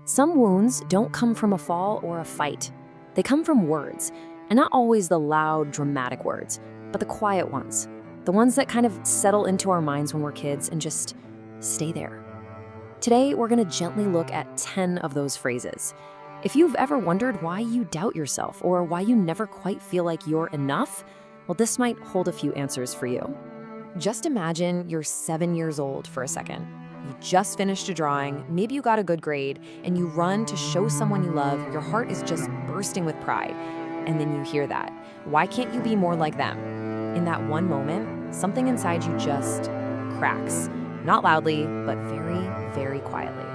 Some wounds don't come from a fall or a fight. They come from words, and not always the loud, dramatic words, but the quiet ones. The ones that kind of settle into our minds when we're kids and just stay there. Today, we're going to gently look at 10 of those phrases. If you've ever wondered why you doubt yourself or why you never quite feel like you're enough, well, this might hold a few answers for you. Just imagine you're 7 years old for a second. You just finished a drawing, maybe you got a good grade, and you run to show someone you love. Your heart is just bursting with pride. And then you hear that. Why can't you be more like them? In that one moment, something inside you just cracks. Not loudly, but very, very quietly.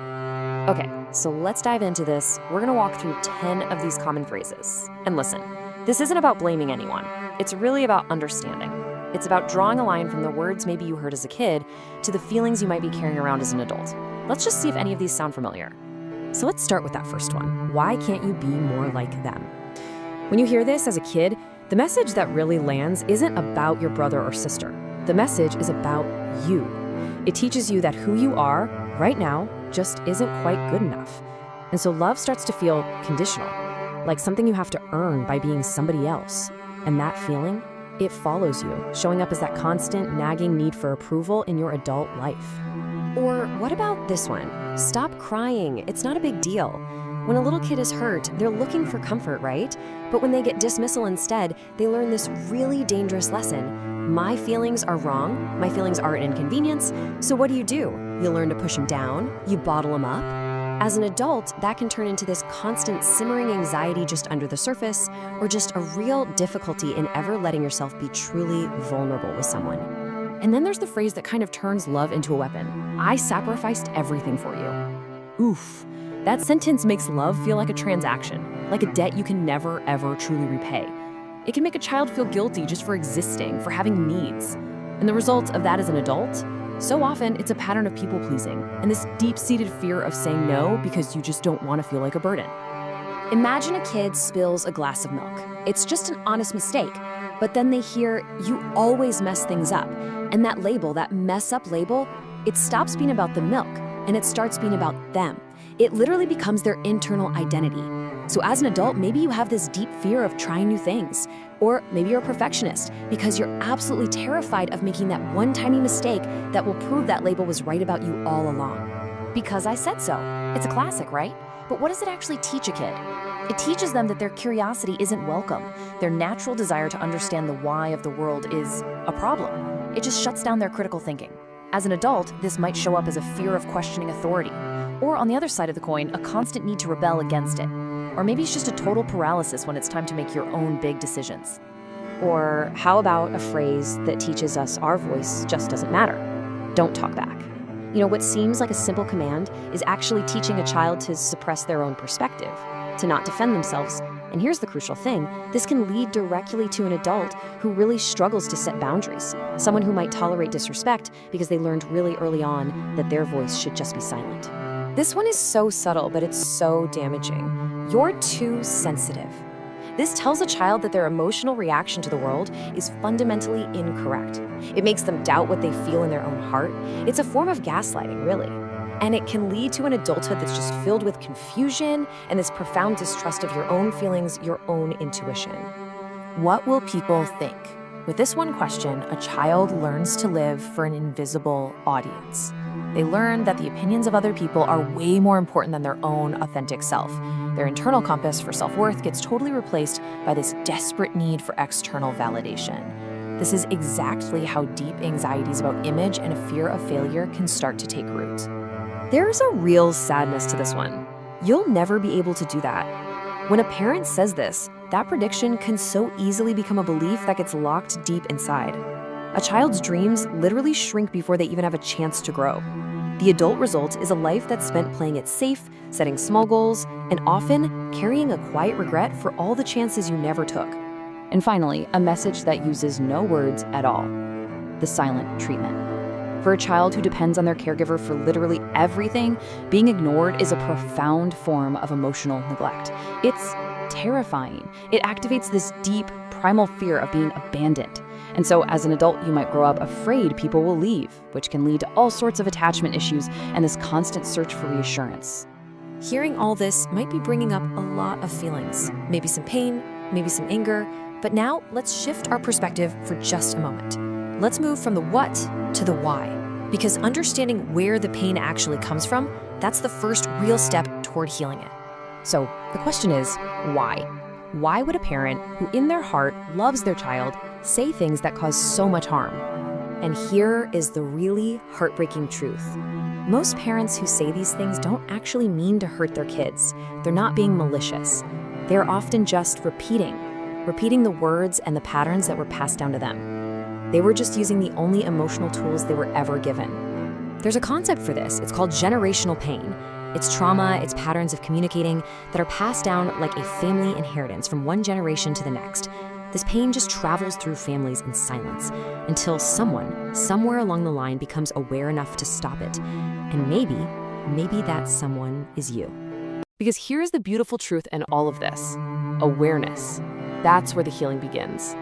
Okay, so let's dive into this. We're gonna walk through 10 of these common phrases. And listen, this isn't about blaming anyone. It's really about understanding. It's about drawing a line from the words maybe you heard as a kid to the feelings you might be carrying around as an adult. Let's just see if any of these sound familiar. So let's start with that first one. Why can't you be more like them? When you hear this as a kid, the message that really lands isn't about your brother or sister. The message is about you. It teaches you that who you are right now just isn't quite good enough. And so love starts to feel conditional, like something you have to earn by being somebody else. And that feeling, it follows you, showing up as that constant, nagging need for approval in your adult life. Or what about this one? Stop crying. It's not a big deal. When a little kid is hurt, they're looking for comfort, right? But when they get dismissal instead, they learn this really dangerous lesson. My feelings are wrong. My feelings are an inconvenience. So what do? You learn to push them down. You bottle them up. As an adult, that can turn into this constant simmering anxiety just under the surface, or just a real difficulty in ever letting yourself be truly vulnerable with someone. And then there's the phrase that kind of turns love into a weapon. I sacrificed everything for you. Oof. That sentence makes love feel like a transaction, like a debt you can never, ever truly repay. It can make a child feel guilty just for existing, for having needs. And the result of that as an adult? So often, it's a pattern of people-pleasing and this deep-seated fear of saying no because you just don't want to feel like a burden. Imagine a kid spills a glass of milk. It's just an honest mistake, but then they hear, you always mess things up. And that label, that mess-up label, it stops being about the milk and it starts being about them. It literally becomes their internal identity. So as an adult, maybe you have this deep fear of trying new things. Or maybe you're a perfectionist because you're absolutely terrified of making that one tiny mistake that will prove that label was right about you all along. Because I said so. It's a classic, right? But what does it actually teach a kid? It teaches them that their curiosity isn't welcome. Their natural desire to understand the why of the world is a problem. It just shuts down their critical thinking. As an adult, this might show up as a fear of questioning authority. Or on the other side of the coin, a constant need to rebel against it. Or maybe it's just a total paralysis when it's time to make your own big decisions. Or how about a phrase that teaches us our voice just doesn't matter? Don't talk back. You know, what seems like a simple command is actually teaching a child to suppress their own perspective, to not defend themselves. And here's the crucial thing, this can lead directly to an adult who really struggles to set boundaries, someone who might tolerate disrespect because they learned really early on that their voice should just be silent. This one is so subtle, but it's so damaging. You're too sensitive. This tells a child that their emotional reaction to the world is fundamentally incorrect. It makes them doubt what they feel in their own heart. It's a form of gaslighting, really. And it can lead to an adulthood that's just filled with confusion and this profound distrust of your own feelings, your own intuition. What will people think? With this one question, a child learns to live for an invisible audience. They learn that the opinions of other people are way more important than their own authentic self. Their internal compass for self-worth gets totally replaced by this desperate need for external validation. This is exactly how deep anxieties about image and a fear of failure can start to take root. There's a real sadness to this one. You'll never be able to do that. When a parent says this, that prediction can so easily become a belief that gets locked deep inside. A child's dreams literally shrink before they even have a chance to grow. The adult result is a life that's spent playing it safe, setting small goals, and often carrying a quiet regret for all the chances you never took. And finally, a message that uses no words at all: the silent treatment. For a child who depends on their caregiver for literally everything, being ignored is a profound form of emotional neglect. It's terrifying. It activates this deep, primal fear of being abandoned. And so as an adult, you might grow up afraid people will leave, which can lead to all sorts of attachment issues and this constant search for reassurance. Hearing all this might be bringing up a lot of feelings, maybe some pain, maybe some anger, but now let's shift our perspective for just a moment. Let's move from the what to the why, because understanding where the pain actually comes from, that's the first real step toward healing it. So the question is, why? Why would a parent who in their heart loves their child say things that cause so much harm? And here is the really heartbreaking truth. Most parents who say these things don't actually mean to hurt their kids. They're not being malicious. They're often just repeating the words and the patterns that were passed down to them. They were just using the only emotional tools they were ever given. There's a concept for this. It's called generational pain. It's trauma, it's patterns of communicating that are passed down like a family inheritance from one generation to the next. This pain just travels through families in silence until someone, somewhere along the line, becomes aware enough to stop it. And maybe that someone is you. Because here's the beautiful truth in all of this. Awareness. That's where the healing begins.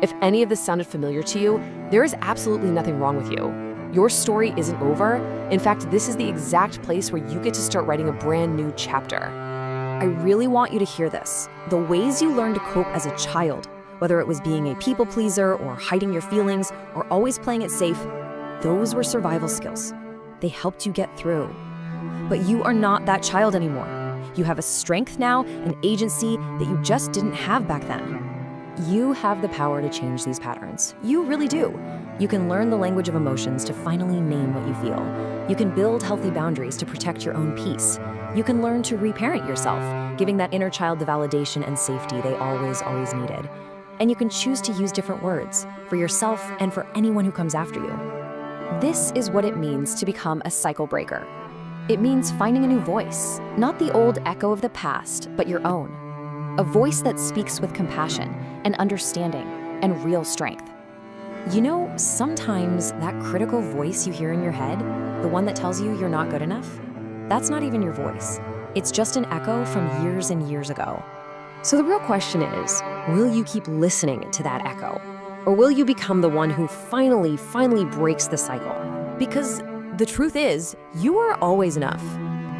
If any of this sounded familiar to you, there is absolutely nothing wrong with you. Your story isn't over. In fact, this is the exact place where you get to start writing a brand new chapter. I really want you to hear this. The ways you learned to cope as a child, whether it was being a people pleaser or hiding your feelings or always playing it safe, those were survival skills. They helped you get through. But you are not that child anymore. You have a strength now, an agency that you just didn't have back then. You have the power to change these patterns. You really do. You can learn the language of emotions to finally name what you feel. You can build healthy boundaries to protect your own peace. You can learn to reparent yourself, giving that inner child the validation and safety they always needed. And you can choose to use different words for yourself and for anyone who comes after you. This is what it means to become a cycle breaker. It means finding a new voice, not the old echo of the past, but your own. A voice that speaks with compassion and understanding and real strength. You know, sometimes that critical voice you hear in your head, the one that tells you you're not good enough, that's not even your voice. It's just an echo from years and years ago. So the real question is, will you keep listening to that echo? Or will you become the one who finally breaks the cycle? Because the truth is, you are always enough.